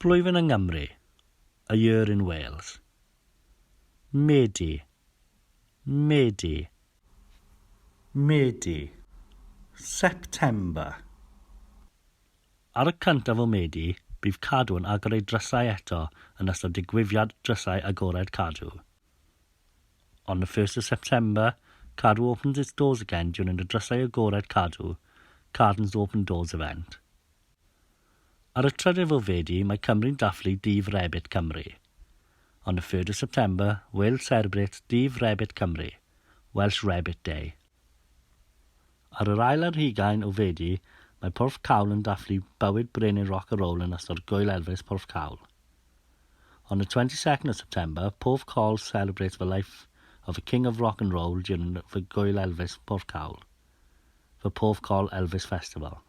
Blwyddyn yng Nghymru, a year in Wales. Medi, Medi, Medi, September. Ar y cyntaf o Medi, bydd Cadw yn agor ei drysau eto yn ystod digwyddiad drysau agored Cadw. On the 1st of September, Cadw opens its doors again during the drysau agored Cadw, Cadw's Open Doors event. Ar y 3rd o Fedi, mae Cymru'n dathlu Dydd Rebit Cymru. On the 3rd of September, Wales celebrates Dydd Rebit Cymru, Welsh Rabbit Day. Ar yr ail ar 20 o Fedi, mae Porth Cawl yn dathlu bywyd brenin rock and roll yn ystod gwyl Elvis Porth Cawl. On the 22nd of September, Porth Cawl celebrates the life of the King of Rock and Roll during the gwyl Elvis Porth Cawl, the Porth Cawl Elvis Festival.